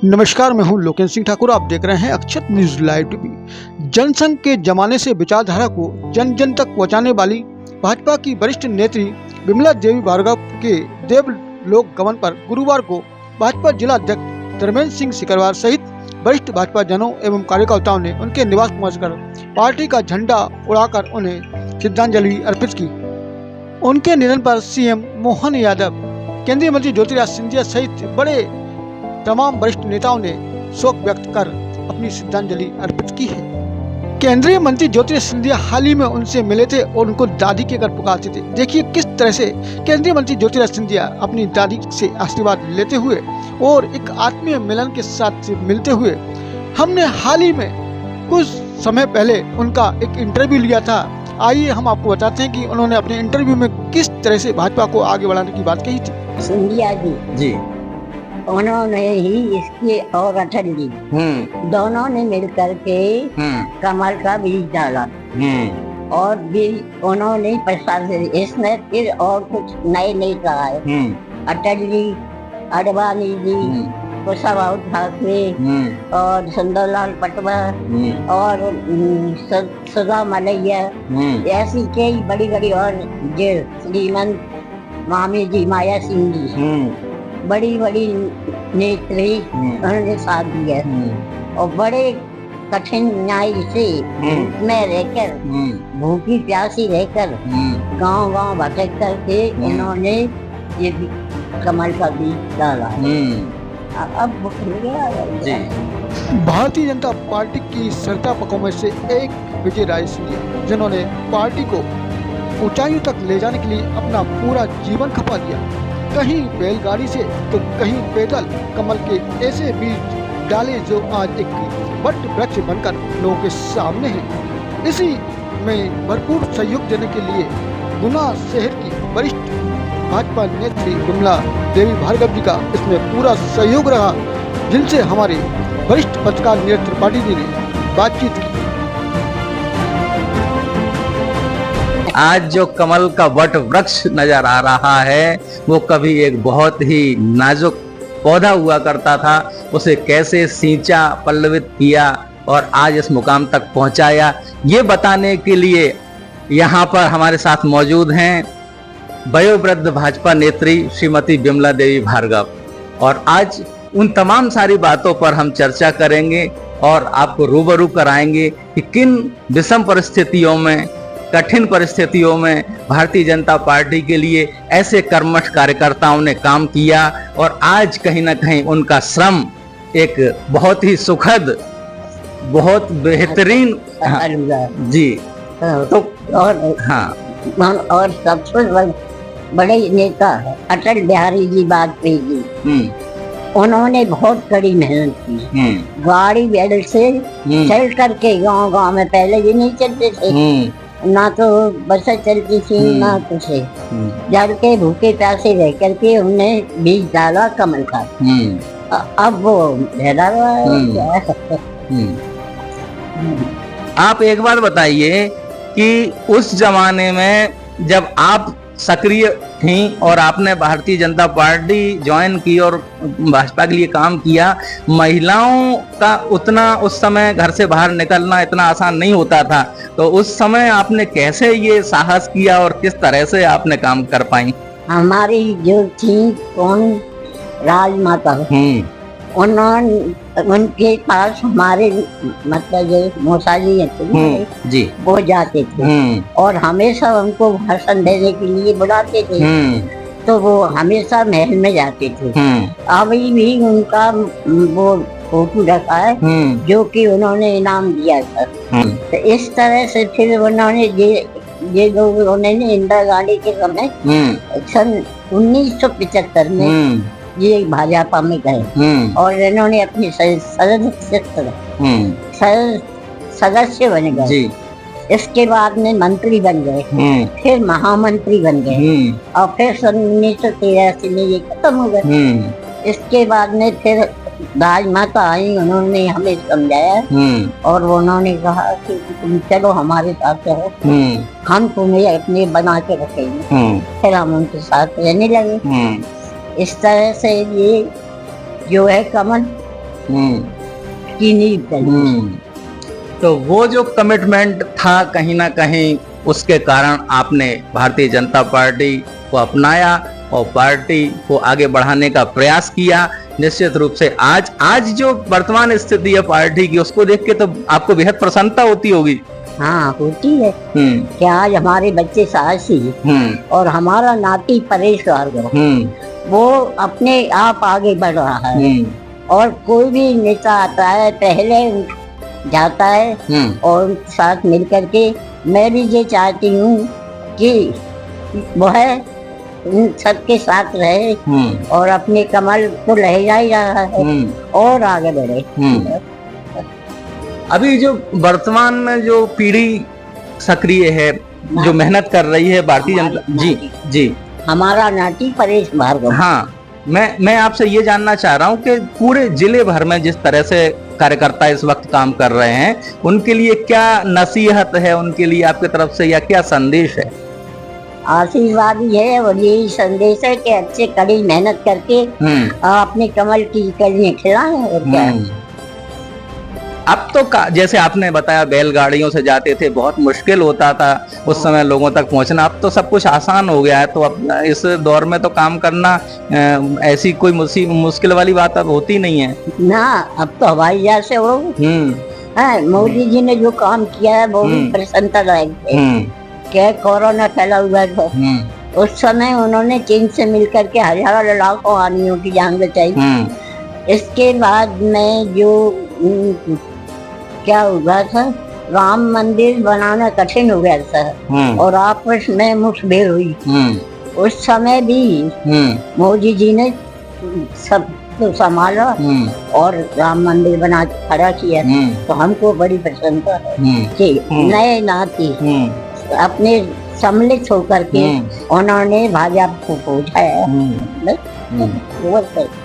नमस्कार, मैं हूं लोकेश सिंह ठाकुर। आप देख रहे हैं अक्षत न्यूज लाइव टीवी। जनसंघ के जमाने से विचारधारा को जन जन तक पहुंचाने वाली भाजपा की वरिष्ठ नेत्री विमला देवी भार्गव के देवलोक गमन पर गुरुवार को भाजपा जिला अध्यक्ष धर्मेंद्र सिंह सिकरवार सहित वरिष्ठ भाजपा जनों एवं कार्यकर्ताओं ने उनके निवास पहुंचकर पार्टी का झंडा उड़ाकर उन्हें श्रद्धांजलि अर्पित की। उनके निधन पर सीएम मोहन यादव, केंद्रीय मंत्री ज्योतिरादित्य सिंधिया सहित बड़े तमाम वरिष्ठ नेताओं ने शोक व्यक्त कर अपनी श्रद्धांजलि अर्पित की है। केंद्रीय मंत्री ज्योतिरादित्य सिंधिया हाल ही में उनसे मिले थे और उनको दादी के कर पुकारते थे। देखिए किस तरह से केंद्रीय मंत्री ज्योतिरादित्य सिंधिया अपनी दादी से आशीर्वाद लेते हुए और एक आत्मीय मिलन के साथ मिलते हुए। हमने हाल ही में कुछ समय पहले उनका एक इंटरव्यू लिया था। आइए हम आपको बताते हैं कि उन्होंने अपने इंटरव्यू में किस तरह से भाजपा को आगे बढ़ाने की बात कही थी। सिंधिया जी उन्होंने ही इसकी और अटल जी दोनों ने मिलकर के कमल का बीज डाला और बीज उन्होंने प्रसाद इसमें फिर और कुछ नए कहा है। अटल जी, अडवाणी जी, कुशाभाऊ ठाकरे और सुंदरलाल पटवा और सुधा मलैया, ऐसी कई बड़ी बड़ी और श्रीमंत मामी जी माया सिंह जी, बड़ी बड़ी नेत्री उन्होंने साथ दिया और बड़े कठिन न्याय से में रहकर भूखी प्यासी रहकर गांव गांव भटक करके इन्होंने ये कमल का बीज डाला। अब भारतीय जनता पार्टी की संस्थापकों में से एक विजय राय सिंधिया, जिन्होंने पार्टी को ऊंचाइयों तक ले जाने के लिए अपना पूरा जीवन खपा दिया, कहीं बैलगाड़ी से तो कहीं पैदल कमल के ऐसे बीज डाले जो आज एक वट वृक्ष बनकर लोगों के सामने हैं। इसी में भरपूर सहयोग देने के लिए गुना शहर की वरिष्ठ भाजपा नेत्री विमला देवी भार्गव जी का इसमें पूरा सहयोग रहा, जिनसे हमारे वरिष्ठ पत्रकार नीरज त्रिपाठी जी ने बातचीत की। आज जो कमल का वट वृक्ष नजर आ रहा है वो कभी एक बहुत ही नाजुक पौधा हुआ करता था। उसे कैसे सींचा, पल्लवित किया और आज इस मुकाम तक पहुंचाया, ये बताने के लिए यहाँ पर हमारे साथ मौजूद हैं वयोवृद्ध भाजपा नेत्री श्रीमती विमला देवी भार्गव। और आज उन तमाम सारी बातों पर हम चर्चा करेंगे और आपको रूबरू कराएंगे कि किन विषम परिस्थितियों में, कठिन परिस्थितियों में भारतीय जनता पार्टी के लिए ऐसे कर्मठ कार्यकर्ताओं ने काम किया और आज कहीं ना कहीं उनका श्रम एक बहुत ही सुखद, बहुत बेहतरीन जी तो और सबसे बड़े नेता अटल बिहारी जी वाजपेयी जी, उन्होंने बहुत कड़ी मेहनत की। गाड़ी बैल से चल करके गांव गांव में पहले भी नहीं चलते थे, ना तो बसें चलती थी ना कुछ, जड़ के भूखे प्यासे रह करके उनने बीज डाला कमल का। अब वो भेड़ा आप एक बात बताइए कि उस जमाने में जब आप सक्रिय थी और आपने भारतीय जनता पार्टी ज्वाइन की और भाजपा के लिए काम किया, महिलाओं का उतना उस समय घर से बाहर निकलना इतना आसान नहीं होता था, तो उस समय आपने कैसे ये साहस किया और किस तरह से आपने काम कर पाई? हमारी जो थी कौन राजमाता, उनके पास हमारे मतलब मौसा जी वो जाते थे और हमेशा उनको भाषण देने के लिए बुलाते थे, तो वो हमेशा महल में जाते थे। अभी भी उनका वो फोटो रखा है जो कि उन्होंने इनाम दिया था। तो इस तरह से फिर उन्होंने ये लोग उन्होंने इंदिरा गांधी के समय सन 1975 में ये भाजपा में गए और इन्होंने अपनी सदस्य बन गए। इसके बाद में मंत्री बन गए, फिर महामंत्री बन गए और फिर सन 1983 में ये खत्म हो गए। इसके बाद में फिर राजमाता आई, उन्होंने हमें समझाया और उन्होंने कहा कि तुम चलो हमारे साथ रहो, हम तुम्हें अपने बना के रखेंगे। फिर हम उनके साथ रहने लगे। इस तरह से ये जो है कमल की नींव डली। तो वो जो कमिटमेंट था कहीं ना कहीं उसके कारण आपने भारतीय जनता पार्टी को अपनाया और पार्टी को आगे बढ़ाने का प्रयास किया। निश्चित रूप से आज जो वर्तमान स्थिति है पार्टी की उसको देख के तो आपको बेहद प्रसन्नता होती होगी। हाँ होती है कि आज हमारे बच्चे साहसी और हमारा नाती परेश भार्गव वो अपने आप आगे बढ़ रहा है और कोई भी नेता आता है पहले जाता है और उनके साथ मिल करके मैं भी ये चाहती हूँ कि वह इन सबके साथ रहे और अपने कमल को लहरा ही रहा है और आगे बढ़े। अभी जो वर्तमान में जो पीढ़ी सक्रिय है जो मेहनत कर रही है भारतीय जनता जी हमारा नाती परेश भार्गव। हाँ मैं आपसे ये जानना चाह रहा हूँ कि पूरे जिले भर में जिस तरह से कार्यकर्ता इस वक्त काम कर रहे हैं उनके लिए क्या नसीहत है, उनके लिए आपकी तरफ से या क्या संदेश है? आशीर्वाद ही है और यही संदेश है कि अच्छे कड़ी मेहनत करके अपने कमल की कलियां खिलाएं और क्या। अब तो जैसे आपने बताया बैलगाड़ियों से जाते थे, बहुत मुश्किल होता था उस समय लोगों तक पहुंचना, अब तो सब कुछ आसान हो गया है। तो अब इस दौर में तो काम करना ऐसी कोई मुश्किल वाली बात अब होती नहीं है ना। अब तो हवाई जहाज से हो। मोदी जी ने जो काम किया है वो भी प्रसन्नता लायक है। क्या कोरोना फैला हुआ था उस समय उन्होंने चीन से मिलकर के हजारों लाखों आदमियों की जान बचाई। इसके बाद में जो क्या हुआ था, राम मंदिर बनाना कठिन हो गया था और आपस में मुठभेड़ हुई। उस समय भी मोदी जी ने सब तो संभाला और राम मंदिर बना खड़ा किया। तो हमको बड़ी प्रसन्नता है कि नए नाती अपने सम्मिलित होकर के उन्होंने भाजपा को पहुंचाया।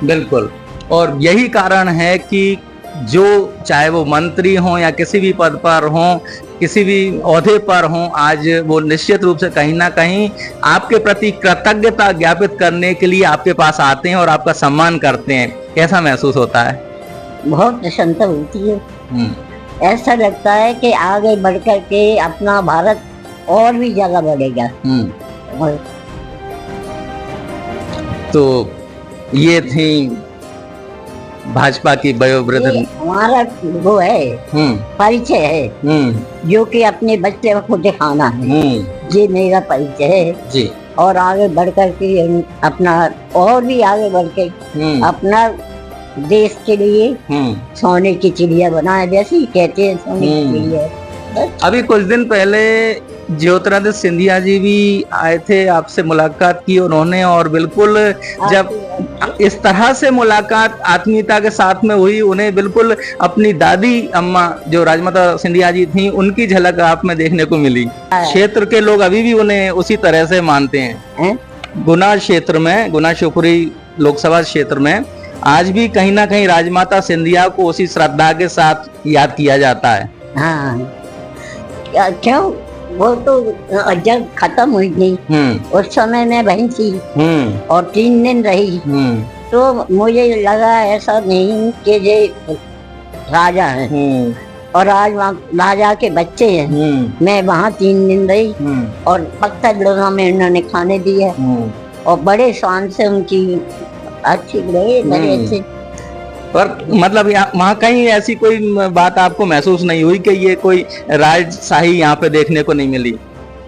बिल्कुल, और यही कारण है कि जो चाहे वो मंत्री हों या किसी भी पद पर हों, किसी भी ओहदे पर हों, आज वो निश्चित रूप से कहीं ना कहीं आपके प्रति कृतज्ञता ज्ञापित करने के लिए आपके पास आते हैं और आपका सम्मान करते हैं। कैसा महसूस होता है? बहुत प्रसन्नता होती है। ऐसा लगता है कि आगे बढ़ कर के अपना भारत और भी ज्यादा बढ़ेगा। तो ये थी भाजपा की वयोवृद्ध, हमारा वो है परिचय है जो कि अपने बच्चे को दिखाना है। ये मेरा परिचय है जी। और आगे बढ़ कर के अपना और भी आगे बढ़ के अपना देश के लिए सोने की चिड़िया बनाए, जैसे ही कहते हैं सोने की चिड़िया। अभी कुछ दिन पहले ज्योतिरादित्य सिंधिया जी भी आए थे, आपसे मुलाकात की उन्होंने, और बिल्कुल जब इस तरह से मुलाकात आत्मीयता के साथ में हुई, उन्हें बिल्कुल अपनी दादी अम्मा जो राजमाता सिंधिया जी थी उनकी झलक आप में देखने को मिली। क्षेत्र के लोग अभी भी उन्हें उसी तरह से मानते हैं। गुना क्षेत्र में, गुना शिवपुरी लोकसभा क्षेत्र में आज भी कहीं ना कहीं राजमाता सिंधिया को उसी श्रद्धा के साथ याद किया जाता है। हाँ क्यों, वो तो जब खत्म हुई थी उस समय मैं वहीं थी और 3 दिन रही। तो मुझे लगा ऐसा नहीं कि ये राजा है और आज वहाँ राजा के बच्चे हैं। मैं वहाँ 3 दिन रही और पत्थर लोना में उन्होंने खाने दिए और बड़े शान से उनकी अच्छी रहे, बड़े अच्छे। पर मतलब वहाँ कहीं ऐसी कोई बात आपको महसूस नहीं हुई कि ये कोई राजशाही यहाँ पे देखने को नहीं मिली?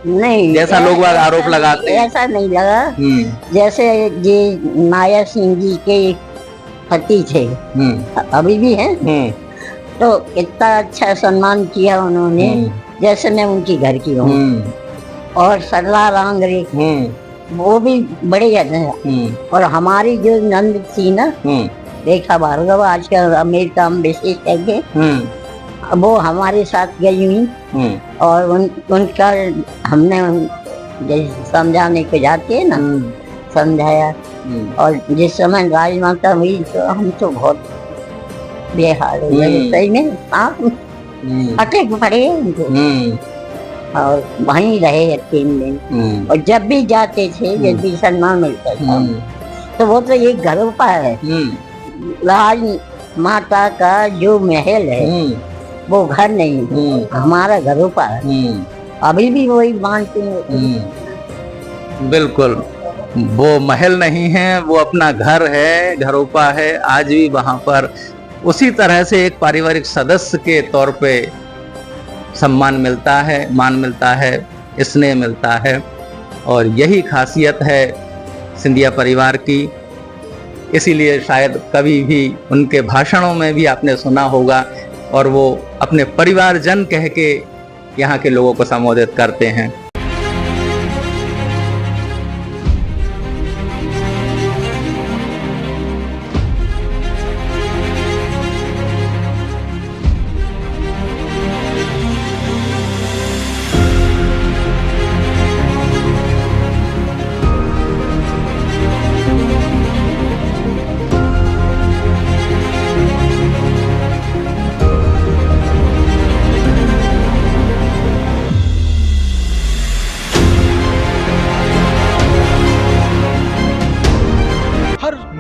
नहीं, जैसा लोग आरोप लगाते हैं ऐसा नहीं लगा। जैसे ये माया सिंह जी के पति थे, अभी भी हैं, तो इतना अच्छा सम्मान किया उन्होंने जैसे मैं उनकी घर की हूँ। और सरला रांगरे वो भी बड़े हैं। और हमारी जो नंद थी ना रेखा भार्गव, आजकल अमेरिका में विशेषज्ञ, वो हमारे साथ गई हुई और उनका हमने समझाने को जाते हैं ना, समझाया। और जिस समय राजमाता हुई तो हम तो बहुत बेहाल हो गए सही में, अटक पड़े उनको और वहीं रहे 3 दिन। और जब भी जाते थे, जब भी सम्मान मिलता था, तो वो तो एक घरों पर है। माता का जो महल है वो घर नहीं, हमारा घरों है। अभी भी वही मानते हैं। बिल्कुल, वो महल नहीं है, वो अपना घर है, घरोपा है। आज भी वहां पर उसी तरह से एक पारिवारिक सदस्य के तौर पे सम्मान मिलता है, मान मिलता है, स्नेह मिलता है। और यही खासियत है सिंधिया परिवार की। इसीलिए शायद कभी भी उनके भाषणों में भी आपने सुना होगा, और वो अपने परिवारजन कह के यहाँ के लोगों को संबोधित करते हैं।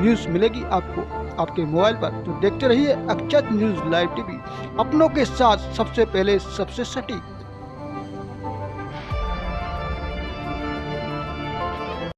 न्यूज़ मिलेगी आपको आपके मोबाइल पर, तो देखते रहिए अक्षत न्यूज़ लाइव टीवी, अपनों के साथ सबसे पहले सबसे सटीक।